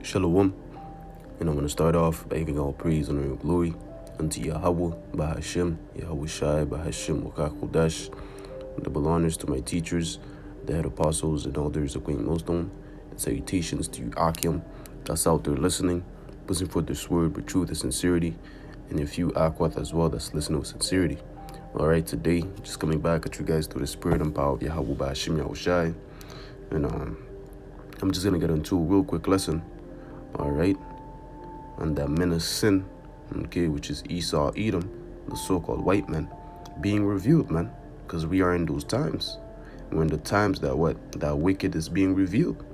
Shalom, and I'm going to start off by giving all praise, honor, and glory unto Yahweh, Bahashem, Yahweh Shai, Bahashem, Wakakodash, double honors to my teachers, the head apostles, and elders of Queen Millstone, and salutations to you, Akim, that's out there listening, listening for this word with truth and sincerity, and a few Aquath as well that's listening with sincerity. All right, today, just coming back at you guys through the spirit and power of Yahweh, Bahashem, Yahweh Shai, and I'm just going to get into a real quick lesson. All right, and that men of sin, okay, which is Esau, Edom, the so-called white man, being revealed, man, because we are in those times. We're in the times that wicked is being revealed.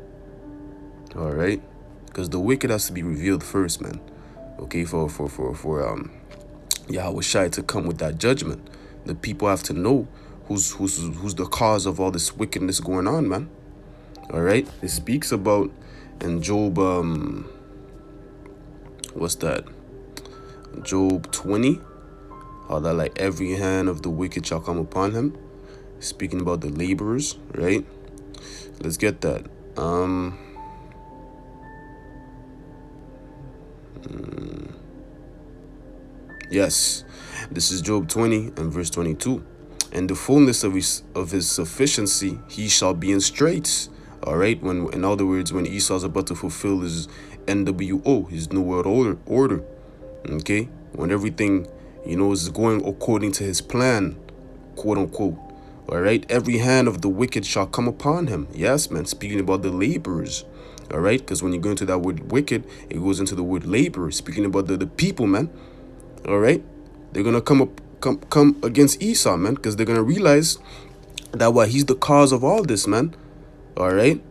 All right, because the wicked has to be revealed first, man. Okay, for Yahweh Shai to come with that judgment. The people have to know who's the cause of all this wickedness going on, man. All right, it speaks about in Job, what's that? Job 20, how that like every hand of the wicked shall come upon him. Speaking about the laborers, right? Let's get that. Yes, this is Job 20 and verse 22. And the fullness of his sufficiency, he shall be in straits. All right, when, in other words, when Esau's about to fulfill his NWO, his New World Order, okay, when everything, is going according to his plan, quote unquote, all right, every hand of the wicked shall come upon him. Yes, man, speaking about the laborers, all right, because when you go into that word wicked, it goes into the word laborer, speaking about the people, man, all right, they're going to come against Esau, man, because they're going to realize that he's the cause of all this, man. All right,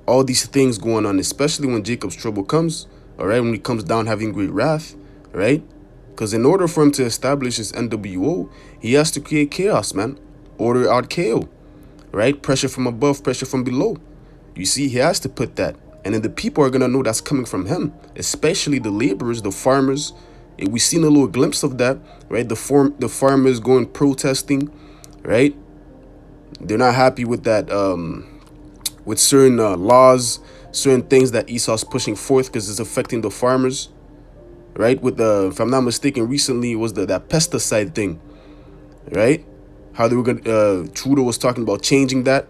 all these things going on, especially when Jacob's trouble comes, all right, when he comes down having great wrath, right? Because in order for him to establish his NWO, he has to create chaos, man. Order out chaos, right? Pressure from above, pressure from below. You see, he has to put that. And then the people are going to know that's coming from him, especially the laborers, the farmers. And we've seen a little glimpse of that, right? The farmers going protesting, right? They're not happy with that, with certain laws, certain things that Esau's pushing forth because it's affecting the farmers, right? With if I'm not mistaken, recently it was that pesticide thing, right? How they were gonna, Trudeau was talking about changing that.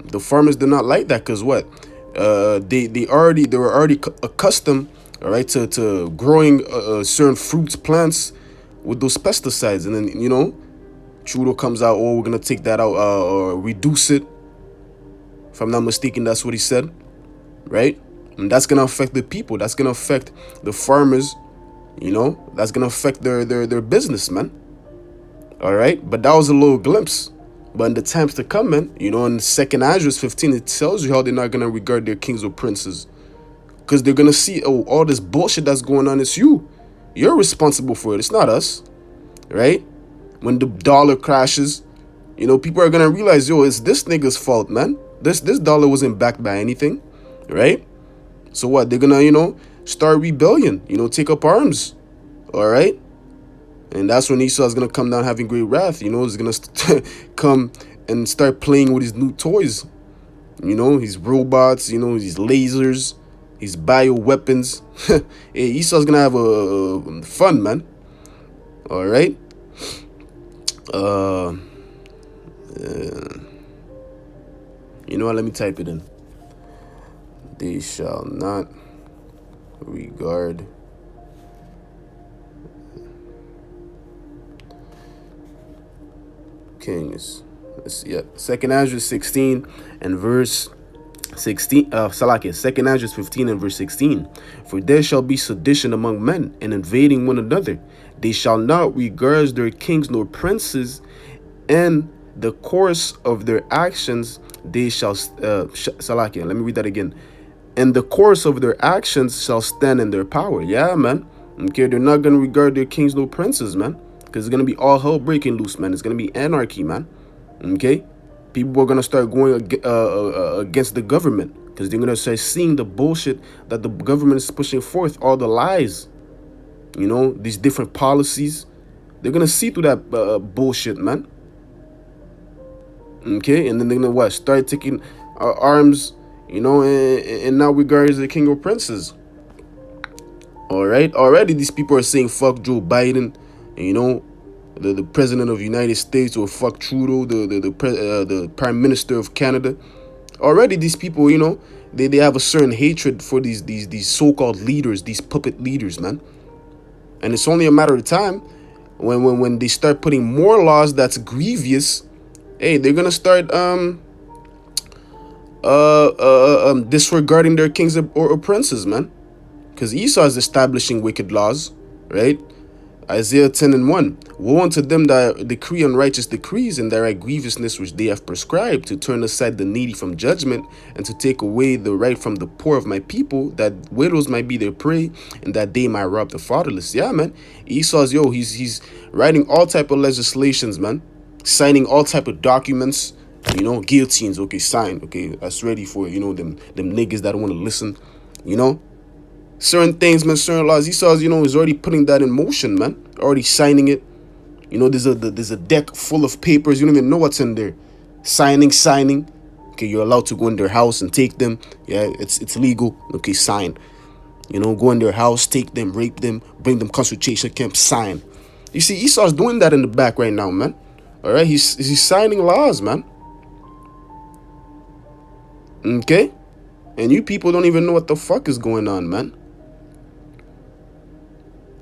The farmers did not like that because what? They were already accustomed, all right, to growing certain fruits, plants with those pesticides, and then Trudeau comes out, oh, we're going to take that out or reduce it. If I'm not mistaken, that's what he said, right? And that's going to affect the people. That's going to affect the farmers, That's going to affect their business, man. All right? But that was a little glimpse. But in the times to come, man, in 2nd Ezra 15, it tells you how they're not going to regard their kings or princes. Because they're going to see, oh, all this bullshit that's going on, it's you. You're responsible for it. It's not us, right? When the dollar crashes, people are gonna realize, yo, it's this nigga's fault, man. This dollar wasn't backed by anything, right? So what? They're gonna, start rebellion, take up arms, all right? And that's when Esau's gonna come down having great wrath, he's gonna come and start playing with his new toys, his robots, his lasers, his bio weapons. Hey, Esau's gonna have a fun, man. All right. Let me type it in. They shall not regard kings. Let's see. Yeah. 2nd Ezra 16 and verse 16. 2nd Ezra 15 and verse 16. For there shall be sedition among men, and invading one another. They shall not regard their kings nor princes, and the course of their actions they shall let me read that again. And the course of their actions shall stand in their power. Yeah, man. Okay, they're not gonna regard their kings nor princes, man, because it's gonna be all hell breaking loose, man. It's gonna be anarchy, man. Okay, people are gonna start going against the government because they're gonna start seeing the bullshit that the government is pushing forth, all the lies, these different policies. They're gonna see through that bullshit, man. Okay, and then they're gonna start taking arms, you know, and now regards the king of princes. All right, already these people are saying fuck Joe Biden, you know, the president of the United States, or fuck Trudeau, the prime minister of Canada. Already these people, you know, they have a certain hatred for these so-called leaders, these puppet leaders, man. And it's only a matter of time when they start putting more laws that's grievous. Hey, they're gonna start disregarding their kings or princes, man. Because Esau is establishing wicked laws, right? Isaiah 10:1. Woe unto them that decree unrighteous decrees, and that right grievousness which they have prescribed, to turn aside the needy from judgment, and to take away the right from the poor of my people, that widows might be their prey, and that they might rob the fatherless. Yeah, man. Esau's, he's writing all type of legislations, man. Signing all type of documents, you know, guillotines, okay, signed, okay, that's ready for, you know, them niggas that don't want to listen, you know. Certain things, man, certain laws. Esau's, you know, is already putting that in motion, man. Already signing it. You know, there's a deck full of papers. You don't even know what's in there. Signing. Okay, you're allowed to go in their house and take them. Yeah, it's legal. Okay, sign. You know, go in their house, take them, rape them, bring them concentration camp, sign. You see, Esau's doing that in the back right now, man. All right, he's signing laws, man. Okay, and you people don't even know what the fuck is going on, man.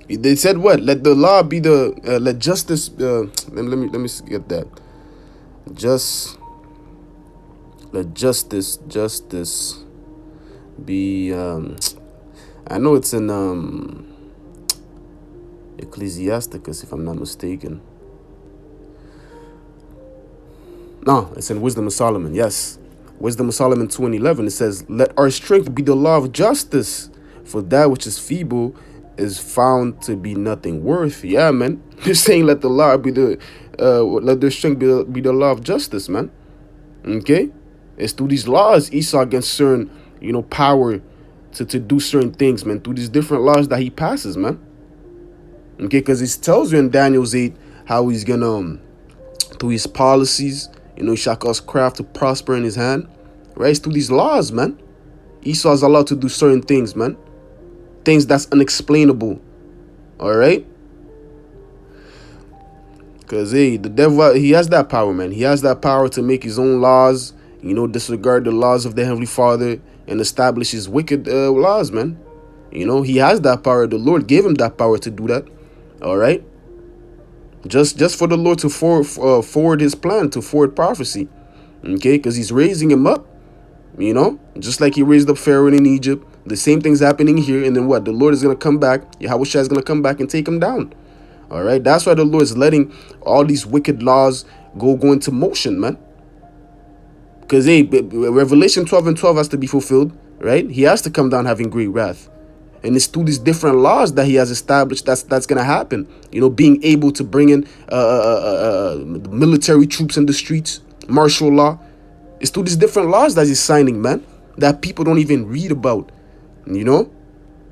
They said what? Let the law be the let justice. Let me get that. Let justice be. I know it's in Ecclesiasticus, if I'm not mistaken. No, it's in Wisdom of Solomon. Yes, Wisdom of Solomon 2:11. It says, "Let our strength be the law of justice, for that which is feeble is found to be nothing worth." Yeah, man. They're saying let the law be the let their strength be the law of justice, man. Okay, it's through these laws Esau gets certain, you know, power to do certain things, man. Through these different laws that he passes, man. Okay, because he tells you in Daniel's 8 how he's gonna through his policies, you know, he shall cause craft to prosper in his hand. Right? It's through these laws, man. Esau's allowed to do certain things, man. Things that's unexplainable. All right, because hey, the devil, he has that power, man. He has that power to make his own laws, you know, disregard the laws of the Heavenly Father and establish his wicked laws, man. You know, he has that power. The Lord gave him that power to do that. All right, just for the Lord to forward his plan, to forward prophecy. Okay, because he's raising him up, you know, just like he raised up Pharaoh in Egypt. The same thing's happening here. And then what? The Lord is going to come back. Yahushua is going to come back and take him down. All right. That's why the Lord is letting all these wicked laws go into motion, man. Because, hey, Revelation 12:12 has to be fulfilled, right? He has to come down having great wrath. And it's through these different laws that he has established that's going to happen. You know, being able to bring in military troops in the streets, martial law. It's through these different laws that he's signing, man, that people don't even read about. You know,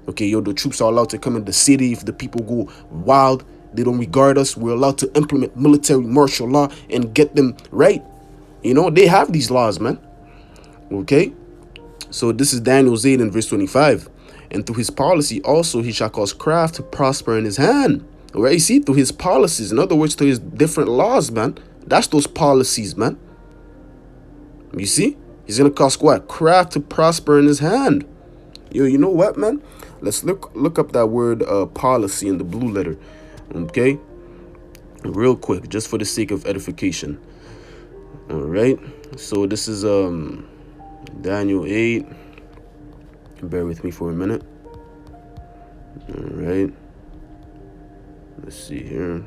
okay, yo, the troops are allowed to come in the city. If the people go wild, they don't regard us. We're allowed to implement military martial law and get them right. You know, they have these laws, man. Okay, so this is Daniel's 8 and verse 25. And through his policy also he shall cause craft to prosper in his hand. All right, you see, through his policies, in other words, through his different laws, man. That's those policies, man. You see, he's gonna cause what? Craft to prosper in his hand. Yo, you know what, man? Let's look up that word policy in the blue letter, okay? Real quick, just for the sake of edification. All right. So this is Daniel 8. Bear with me for a minute. All right. Let's see here.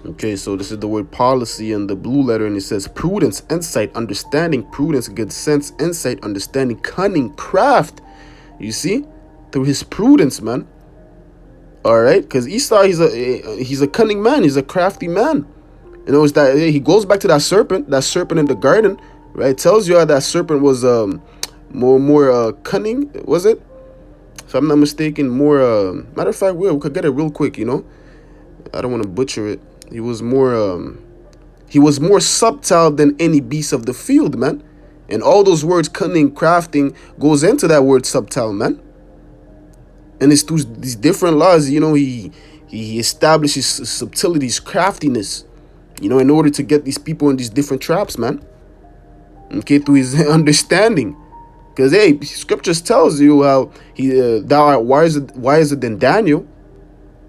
Okay, so this is the word policy in the blue letter, and it says prudence, insight, understanding, prudence, good sense, insight, understanding, cunning, craft. You see, through his prudence, man. All right, because Esau, he's a cunning man, he's a crafty man. You know, it's that he goes back to that serpent in the garden, right? It tells you how that serpent was more cunning, was it? If I'm not mistaken, more matter of fact, we could get it real quick, you know. I don't want to butcher it. He was more He was more subtle than any beast of the field, man. And all those words, cunning, crafting, goes into that word subtle, man. And it's through these different laws, he establishes subtleties, craftiness, in order to get these people in these different traps, man. Okay, through his understanding. Because, hey, scriptures tells you how thou art wiser than Daniel.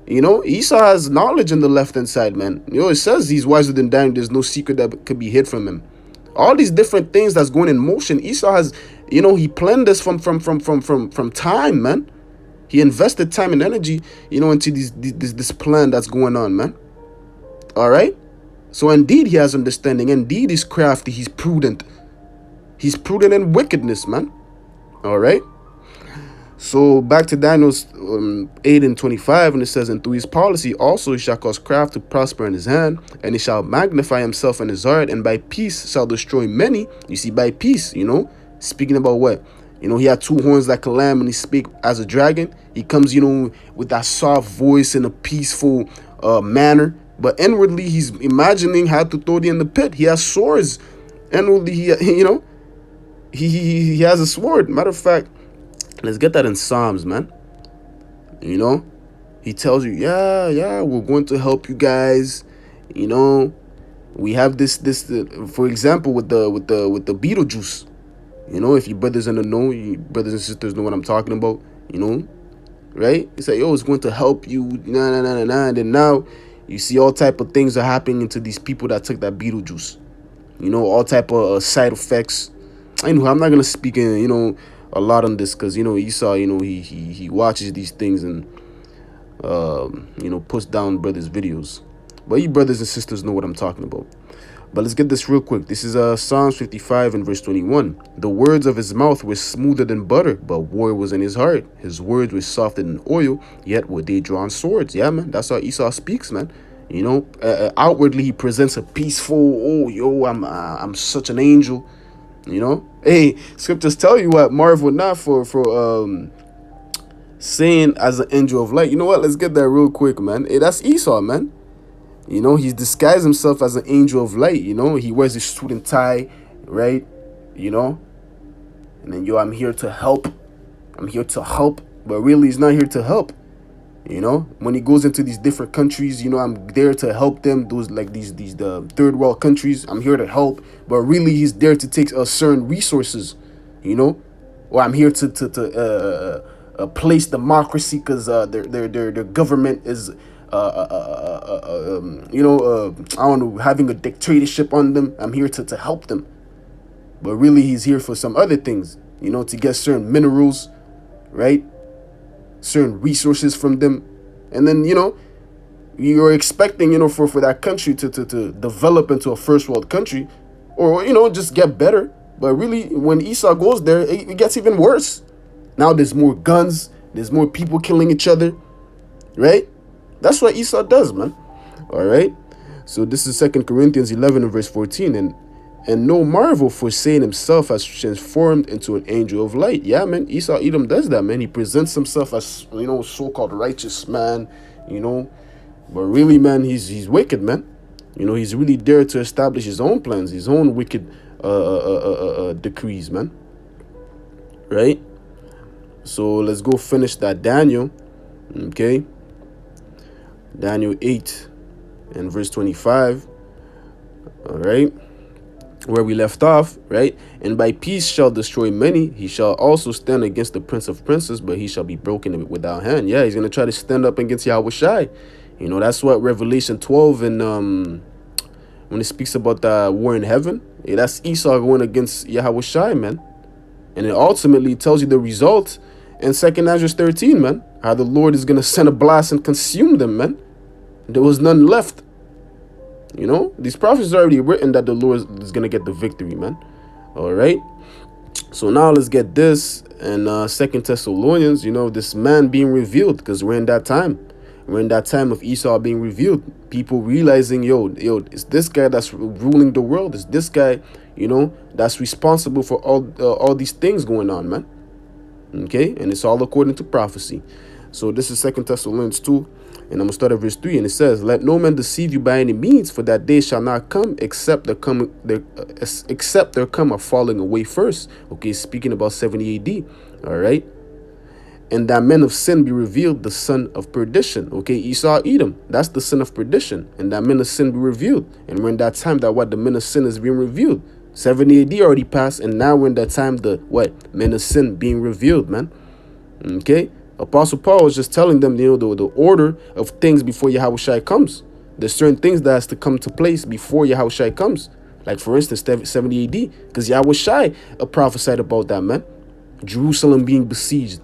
Esau has knowledge on the left-hand side, man. It says he's wiser than Daniel. There's no secret that could be hid from him. All these different things that's going in motion, Esau has, he planned this from time, man. He invested time and energy, into this plan that's going on, man. All right? So indeed, he has understanding. Indeed, he's crafty. He's prudent. He's prudent in wickedness, man. All right? So back to Daniel's 8:25, and it says, and through his policy also he shall cause craft to prosper in his hand, and he shall magnify himself in his heart, and by peace shall destroy many. You see, by peace, speaking about what? He had two horns like a lamb, and he speak as a dragon. He comes, with that soft voice in a peaceful manner. But inwardly, he's imagining how to throw thee in the pit. He has swords. Inwardly, he has a sword. Matter of fact, let's get that in Psalms, man. He tells you, yeah, we're going to help you guys. We have this, for example, with the Beetlejuice. If your brothers in the know, your brothers and sisters know what I'm talking about. Right? He said, it's going to help you. And then now you see all type of things are happening to these people that took that Beetlejuice. All type of side effects. I'm not gonna speak in a lot on this because Esau he watches these things and puts down brothers' videos, but you brothers and sisters know what I'm talking about. But let's get this real quick. This is Psalms 55 and verse 21. The words of his mouth were smoother than butter, but war was in his heart. His words were softer than oil, yet were they drawn swords. Yeah, man, that's how Esau speaks, man. Outwardly he presents a peaceful, I'm such an angel. Hey, scriptures tell you what, marvel not for saying as an angel of light. You know what? Let's get that real quick, man. Hey, that's Esau, man. He's disguised himself as an angel of light. He wears his suit and tie, right? And then, I'm here to help. I'm here to help. But really, he's not here to help. When he goes into these different countries, I'm there to help them. Those like the third world countries, I'm here to help. But really, he's there to take certain resources, or I'm here to place democracy because their government is I don't know, having a dictatorship on them. I'm here to help them. But really, he's here for some other things, to get certain minerals, right? Certain resources from them. And then, you're expecting, for that country to develop into a first world country or, just get better. But really, when Esau goes there, it gets even worse. Now there's more guns. There's more people killing each other, right? That's what Esau does, man. All right. So this is 2 Corinthians 11 and verse 14. And no marvel, for saying himself has transformed into an angel of light. Yeah, man. Esau Edom does that, man. He presents himself as, so-called righteous man, But really, man, he's wicked, man. He's really there to establish his own plans, his own wicked decrees, man. Right? So let's go finish that Daniel. Okay. Daniel 8 and verse 25. All right. Where we left off, right? And by peace shall destroy many. He shall also stand against the prince of princes, but he shall be broken without hand. Yeah, he's going to try to stand up against Yahweh Shai. That's what Revelation 12 and when it speaks about the war in heaven, that's Esau going against Yahweh Shai, man. And it ultimately tells you the result in 2 Ezra 13, man. How the Lord is going to send a blast and consume them, man. There was none left. These prophets are already written that the Lord is going to get the victory, man. All right. So now let's get this in 2 Thessalonians, this man being revealed, because we're in that time. We're in that time of Esau being revealed. People realizing, it's this guy that's ruling the world. It's this guy, that's responsible for all these things going on, man. Okay. And it's all according to prophecy. So this is 2 Thessalonians 2 And I'm gonna start at verse 3, and it says, "Let no man deceive you by any means, for that day shall not come except there come a falling away first." Okay, speaking about 70 AD. All right. "And that men of sin be revealed, the son of perdition." Okay, Esau, Edom, that's the son of perdition. "And that men of sin be revealed." And we're in that time that what the men of sin is being revealed. 70 AD already passed, and now we're in that time the what? Men of sin being revealed, man. Okay? Apostle Paul was just telling them, the order of things before Yahushua comes. There's certain things that has to come to place before Yahushua comes. Like, for instance, 70 AD, because Yahushua prophesied about that, man. Jerusalem being besieged.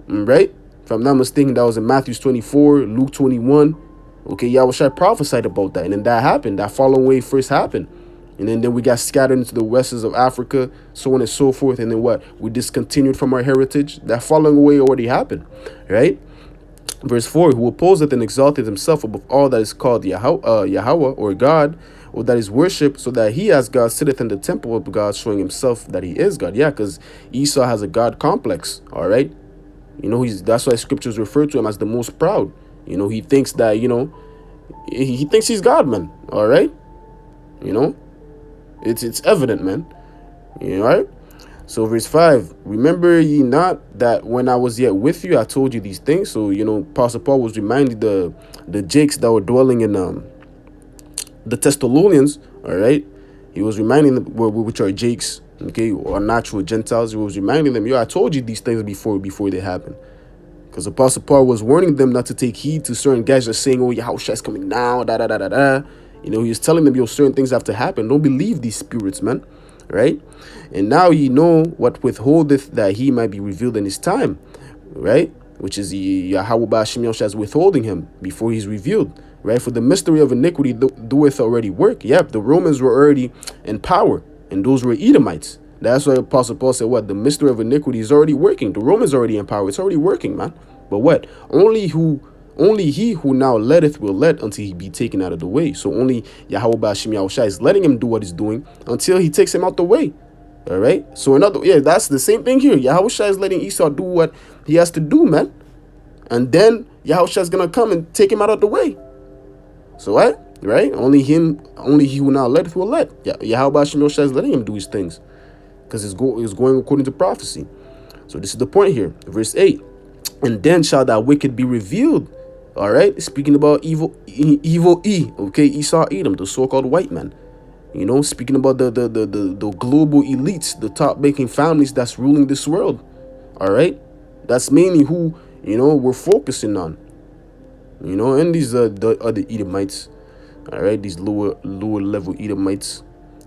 Right? If I'm not mistaken, that was in Matthew 24, Luke 21. Okay, Yahushua prophesied about that. And then that happened. That falling away first happened. And then we got scattered into the wests of Africa, so on and so forth. And then what? We discontinued from our heritage. That falling away already happened, right? Verse 4, "Who opposeth and exalted himself above all that is called Yahweh or God, or that is worshipped, so that he as God sitteth in the temple of God, showing himself that he is God." Yeah, because Esau has a God complex, all right? That's why scriptures refer to him as the most proud. He thinks that, he thinks he's God, man, all right? It's evident, man. Right? So verse 5, "Remember ye not that when I was yet with you, I told you these things." So, Apostle Paul was reminding the Jakes that were dwelling in the Thessalonians, all right? He was reminding them, which are Jakes, okay, or natural Gentiles. He was reminding them, I told you these things before they happened. Because Apostle Paul was warning them not to take heed to certain guys that are saying, "Oh, Yahushua is coming now, da da da da da." He was telling them, certain things have to happen. Don't believe these spirits, man. Right? "And now ye know what withholdeth that he might be revealed in his time." Right? Which is Yahweh Ba'ashim Yahushua is withholding him before he's revealed. Right? "For the mystery of iniquity doeth already work." Yep, the Romans were already in power, and those were Edomites. That's why Apostle Paul said, what? The mystery of iniquity is already working. The Romans are already in power. It's already working, man. But what? Only he who now letteth will let until he be taken out of the way. So only Yahweh Ba'ashim Yahushua is letting him do what he's doing until he takes him out the way. All right? So that's the same thing here. Yahushua is letting Esau do what he has to do, man. And then Yahushua is going to come and take him out of the way. So what? Right? Only he who now letteth will let. Yahweh Ba'ashim Yahushua is letting him do his things. Because it's going according to prophecy. So this is the point here. Verse 8. "And then shall that wicked be revealed." All right, speaking about evil okay, Esau, Edom, the so-called white man. Speaking about the global elites, the top banking families that's ruling this world. All right, that's mainly who we're focusing on. And these are the other Edomites. All right, these lower level Edomites.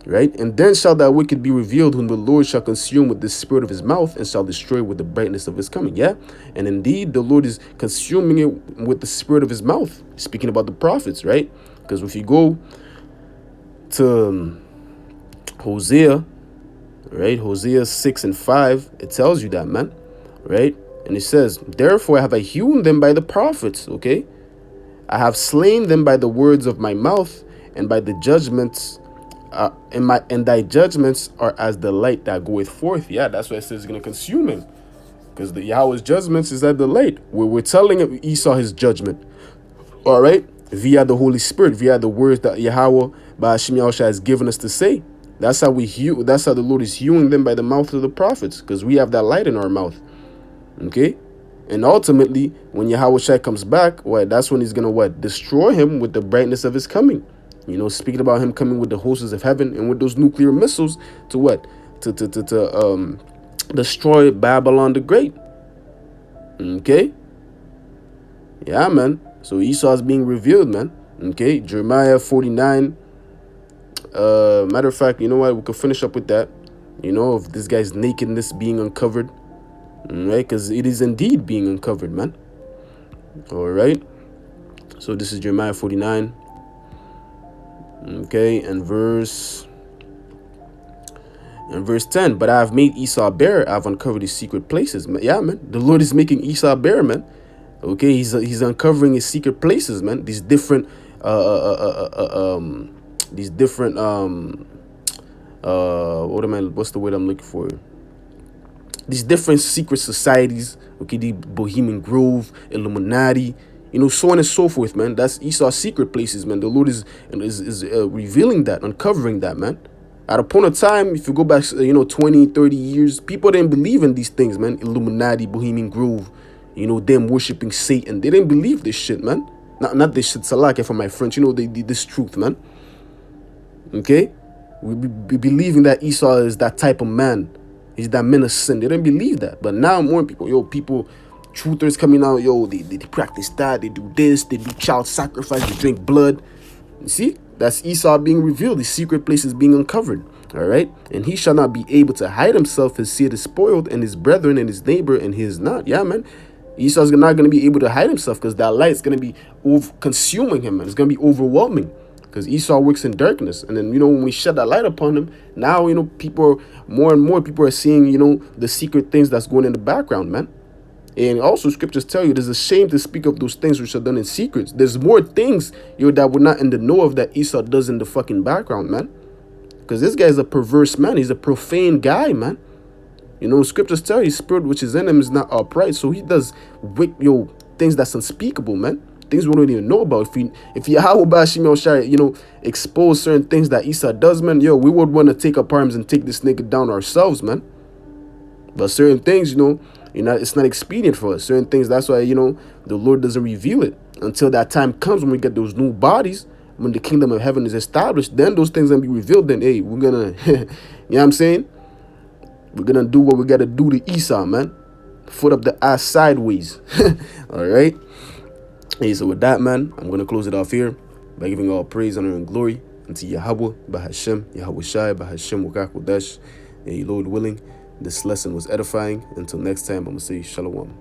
Right? "And then shall that wicked be revealed, whom the Lord shall consume with the spirit of his mouth, and shall destroy with the brightness of his coming." Yeah. And indeed, the Lord is consuming it with the spirit of his mouth. Speaking about the prophets, right? Because if you go to Hosea, right? Hosea 6 and 5, it tells you that, man. Right? And it says, "Therefore have I hewn them by the prophets." Okay. "I have slain them by the words of my mouth, and by the judgments and thy judgments are as the light that goeth forth." Yeah, that's why it says it's going to consume him. Because the Yahweh's judgments is at the light. We're telling Esau his judgment. All right? Via the Holy Spirit, via the words that Yahweh Ba'ashim Yahushua has given us to say. That's how the Lord is hewing them by the mouth of the prophets. Because we have that light in our mouth. Okay? And ultimately, when Yahweh comes back, that's when he's going to destroy him with the brightness of his coming. Speaking about him coming with the hosts of heaven and with those nuclear missiles to destroy Babylon the Great. Okay? Yeah, man. So Esau is being revealed, man. Okay? Jeremiah 49. Matter of fact, you know what? We could finish up with that. Of this guy's nakedness being uncovered. Right? Because it is indeed being uncovered, man. All right? So this is Jeremiah 49. Okay, and verse 10. "But I have made Esau bare, I have uncovered his secret places." Yeah, man. The Lord is making Esau bare, man. Okay, he's uncovering his secret places, man. These different what's the word I'm looking for? These different secret societies, okay, the Bohemian Grove, Illuminati, So on and so forth, man. That's Esau's secret places, man. The Lord is revealing that, uncovering that, man. At a point of time, if you go back, 20, 30 years, people didn't believe in these things, man. Illuminati, Bohemian Grove, them worshiping Satan. They didn't believe this shit, man. Not this shit, Salaka for my French. This truth, man. Okay? We be believing that Esau is that type of man. He's that man of sin. They didn't believe that. But now more people, truthers coming out, they practice that, they do this, they do child sacrifice, they drink blood. You see? That's Esau being revealed. The secret place is being uncovered. All right? And he shall not be able to hide himself. His seed is spoiled, and his brethren and his neighbor, and his not. Yeah, man. Esau's not going to be able to hide himself because that light is going to be consuming him, and it's going to be overwhelming because Esau works in darkness. And then, when we shed that light upon him, now, more and more people are seeing, the secret things that's going in the background, man. And also scriptures tell you it is a shame to speak of those things which are done in secrets. There's more things that we're not in the know of that Esau does in the fucking background, man. Because this guy is a perverse man. He's a profane guy, man. Scriptures tell you his spirit which is in him is not upright. So he does things that's unspeakable, man. Things we don't even know about. If Yahweh Bashim Yoshai, expose certain things that Esau does, man, we would want to take up arms and take this nigga down ourselves, man. But certain things, it's not expedient for us. Certain things, that's why, the Lord doesn't reveal it until that time comes when we get those new bodies, when the kingdom of heaven is established. Then those things will be revealed. Then, hey, we're going to, you know what I'm saying? We're going to do what we got to do to Esau, man. Foot up the ass sideways. All right? Hey, so with that, man, I'm going to close it off here by giving all praise, honor, and glory unto Yahweh, Bahashem, Yahweh Shai, Bahashem, Wakak Kodesh. Hey, Lord willing, this lesson was edifying. Until next time, I'm going to say shalom.